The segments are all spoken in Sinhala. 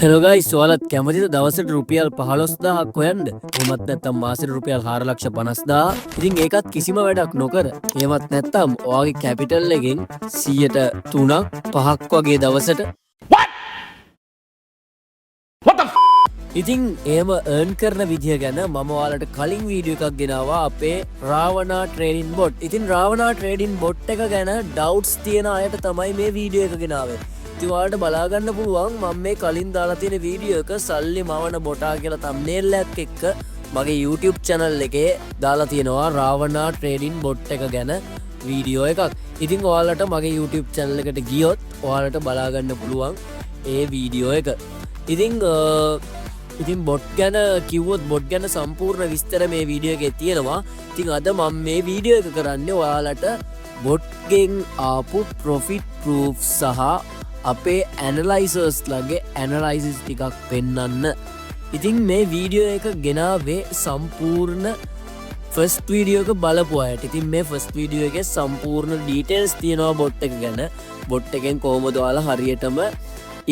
හෙලෝ ගයිස් ඔයාලත් කැමතිද දවසට රුපියල් 15000ක් හොයන්න? එහෙමත් නැත්නම් මාසෙට රුපියල් 450000? ඉතින් ඒකත් කිසිම වැඩක් නොකර. එහෙමත් නැත්නම් ඔයාගේ කැපිටල් එකෙන් 3%ක් 5ක් වගේ දවසට ඉතින් එහෙම earn කරන විදිය ගැන මම ඔයාලට කලින් වීඩියෝ එකක් ගෙනාවා අපේ රාවනා ට්‍රේඩින් බොට්. ඉතින් රාවනා ට්‍රේඩින් බොට් එක ගැන ඩවුට්ස් තියෙන අයට තමයි මේ වීඩියෝ එක ගෙනාවේ. ඉතින් ඔයාලට බලාගන්න පුළුවන් මම මේ කලින් දාලා තියෙන වීඩියෝ එක සල්ලි මවන බොටා කියලා thumbnail එකක් එක්ක මගේ YouTube channel එකේ දාලා තියෙනවා රාවනා ට්‍රේඩින් බොට් එක ගැන වීඩියෝ එකක්. ඉතින් ඔයාලට මගේ YouTube channel එකට ගියොත් ඔයාලට බලාගන්න පුළුවන් ඒ වීඩියෝ එක. ඉතින් බොට් ගැන කිව්වොත් බොට් ගැන සම්පූර්ණ විස්තර මේ වීඩියෝ එකේ තියෙනවා. ඉතින් අද මම මේ වීඩියෝ එක කරන්නේ ඔයාලට බොට් ගෙන් ආපු profit proof සහ අපේ ඇනලයිසර්ස් ලගේ ඇනලයිසිස් ටිකක් පෙන්වන්න. ඉතින් මේ වීඩියෝ එක ගෙනාවේ සම්පූර්ණ ෆස්ට් වීඩියෝ එක බලපු අයට. ඉතින් මේ ෆස්ට් වීඩියෝ එකේ සම්පූර්ණ ඩීටේල්ස් තියෙනවා බොට් එක ගැන. බොට් එකෙන් කොහොමද ඔයාලා හරියටම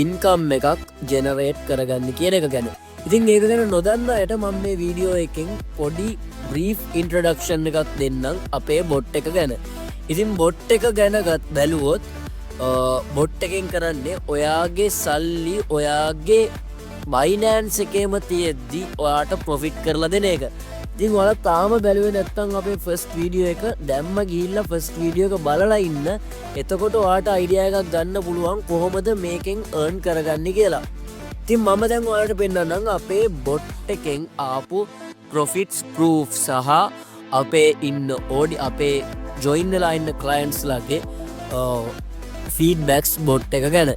ඉන්කම් එකක් ජෙනරේට් කරගන්න කියන එක ගැන. ඉතින් ඒක ගැන නොදන්න අයට මම මේ වීඩියෝ එකෙන් පොඩි බ්‍රීෆ් ඉන්ට්‍රොඩක්ෂන් එකක් දෙන්නම් අපේ බොට් එක ගැන. ඉතින් බොට් එක ගැන බැලුවොත් බොට් එකෙන් කරන්නේ ඔයාගේ සල්ලි ඔයාගේ බයිනෑන්ස් එකේම තියෙද්දි ඔයාට ප්‍රොෆිට් කරලා දෙන එක. ඉතින් ඔයාලා තාම බැලුවේ නැත්නම් අපේ ෆස්ට් වීඩියෝ එක දැම්ම ගිහිල්ලා ෆස්ට් වීඩියෝ එක බලලා ඉන්න. එතකොට ඔයාට අයිඩියා එකක් ගන්න පුළුවන් කොහොමද මේකෙන් earn කරගන්නේ කියලා. ඉතින් මම දැන් ඔයාලට පෙන්නන්නම් අපේ බොට් එකෙන් ආපු profits proof සහ අපේ ඉන්න අපේ join වෙලා ඉන්න clients ලගේ feedbacks බොට් එක ගැන.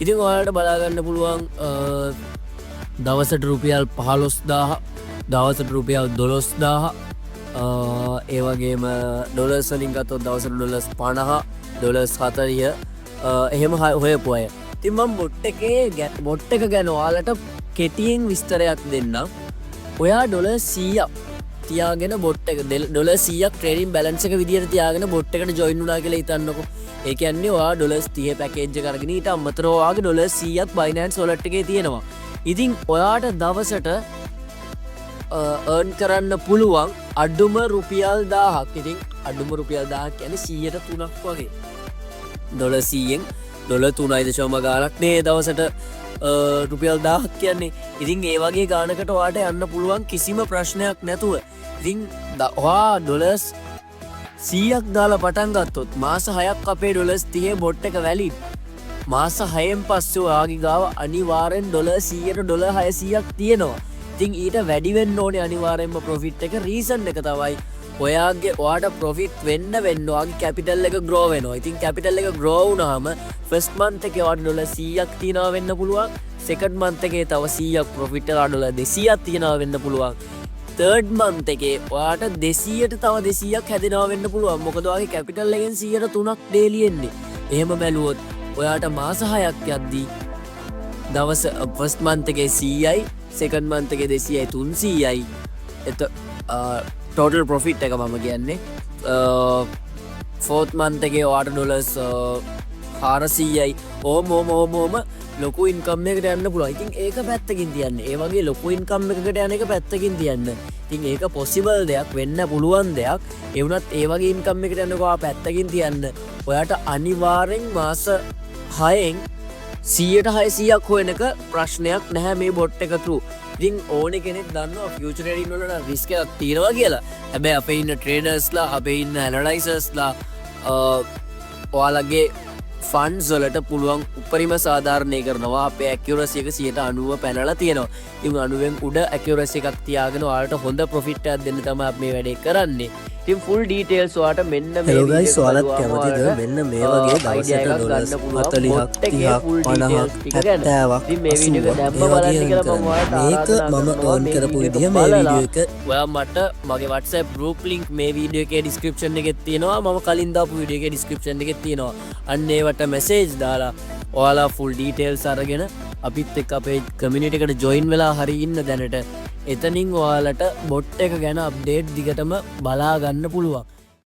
ඉතින් ඔයාලට බලාගන්න පුළුවන් දවසට රුපියල් 15000 දවසට රුපියල් 12000 ඒ වගේම ඩොලර්ස් වලින් ගත්තොත් දවසට ඩොලර්ස් 50 ඩොලර්ස් 40 එහෙම හොයපු අය. ඉතින් මම බොට් එක ගැන ඔයාලට කෙටියෙන් විස්තරයක් දෙන්නම්. ඔයා ඩොලර් 100ක් තියාගෙන බොට් එක ඩොලර් 100ක් ට්‍රේඩින් බැලන්ස් එක විදියට තියාගෙන බොට් එකට ජොයින් වුණා කියලා හිතන්නකෝ. ඒ කියන්නේ ඔයා ඩොලර්ස් 30 පැකේජ් එක අරගෙන ඊට අමතරව ඔයාගේ ඩොලර් 100ක් Binance wallet එකේ තියෙනවා. ඉතින් ඔයාට දවසට earn කරන්න පුළුවන් අඩුම රුපියල් 1000ක්. ඉතින් අඩුම රුපියල් 1000ක් කියන්නේ 103ක් වගේ. ඩොලර් 100ෙන් ඩොලර් 3.0 ගානක් නේ දවසට රුපියල් 1000ක් කියන්නේ. ඉතින් ඒ වගේ ගානකට ඔයාට යන්න පුළුවන් කිසිම ප්‍රශ්නයක් නැතුව. ඉතින් ඔයා ඩොලර්ස් 100ක් දාලා පටන් ගත්තොත් මාස 6ක් අපේ ඩොලර්ස් 30 බොට් එක වැලිඩ්. මාස 6න් පස්සේ ඔයාගේ ගාව අනිවාර්යෙන් ඩොලර් 100ට ඩොලර් 600ක් තියෙනවා. ඉතින් ඊට වැඩි වෙන්න ඕනේ අනිවාර්යෙන්ම ප්‍රොෆිට් එක. රීසන් එක තමයි ඔයාට ප්‍රොෆිට් වෙන්න ඔයාගේ කැපිටල් එක ග්‍රෝ වෙනවා. ඉතින් කැපිටල් එක ග්‍රෝ වුණාම ෆස්ට් මන්ත් එකේ ඔයාට ඩොලර් 100ක් තියනවා වෙන්න පුළුවන්. සෙකන්ඩ් මන්ත් එකේ තව 100ක් ප්‍රොෆිට් එක ඩොලර් 200ක් තියනවා වෙන්න පුළුවන්. තර්ඩ් මන්ත් එකේ ඔයාට 200ට තව 200ක් හැදෙනවා වෙන්න පුළුවන්. මොකද ඔයාගේ කැපිටල් එකෙන් 103ක් ඩේලි එන්නේ. එහෙම බැලුවොත් ඔයාට මාස 6ක් යද්දී දවස ෆස්ට් මන්ත් එකේ 100යි සෙකන්ඩ් මන්ත් එකේ 200යි 300යි ටෝටල් ප්‍රොෆිට් එක මම කියන්නේ. ෆෝර්ත් මන්ත් එකේ ඔයාට ඩොලර්ස් 400යි ඕම ලොකු ඉන්කම් එකකට යන්න පුළුවන්. ඉතින් ඒක පැත්තකින් තියන්න. ඒ වගේ ලොකු ඉන්කම් එකකට යන එක පැත්තකින් තියන්න. ඉතින් ඒක possible දෙයක් වෙන්න පුළුවන් දෙයක්. ඒ වුණත් ඒ වගේ ඉන්කම් එකකට යනකොට පැත්තකින් තියන්න. ඔයාට අනිවාර්යෙන් මාස 6න් 100ක් හොයන එක ප්‍රශ්නයක් නැහැ මේ බොට් එක through. ඉතින් ඕනේ කෙනෙක් දන්නවා ෆියුචර් ට්‍රේඩින් වල රිස්ක් එකක් තියෙනවා කියලා. හැබැයි අපේ ඉන්න ට්‍රේඩර්ස්ලා අපේ ඉන්න ඇනලයිසර්ස්ලා ඔයාලගේ ෆන්ඩ්ස් වලට පුළුවන් උපරිම සාධාරණය කරනවා. අපේ ඇකියුරසි එක 90% පැනලා තියෙනවා. ඉතින් 90න් උඩ ඇකියුරසි එකක් තියාගෙන ඔයාලට හොඳ ප්‍රොෆිට් එකක් දෙන්න තමයි අපි මේ වැඩේ කරන්නේ. ඉතින් ෆුල් ඩීටේල්ස් ඔයාලට මෙන්න මේ හෙලෝ ගයිස් ඔයාලත් කැමතිද මෙන්න මේ වගේ දවසට ඩොලර්ස් 40ක් 30ක් 50ක් 70ක් ඉතින් මේ වීඩියෝ එක දැම්ම බලන්න කියලා මම ඔයාලට මේක මම ඕන් කරපු විදිය මේ වීඩියෝ එක ඔයා මට මගේ WhatsApp group link මේ වීඩියෝ එකේ description එකේ තියෙනවා. මම කලින් දාපු වීඩියෝ එකේ description එකේ තියෙනවා. අන්න ඒවට message දාලා ඔයාලා full details අරගෙන අපිත් එක්ක අපේ community එකට join වෙලා හරි ඉන්න දැනට එතනින් ඔයාලට බොට් එක ගැන අප්ඩේට් දිගටම බලා ගන්න පුළුවන්.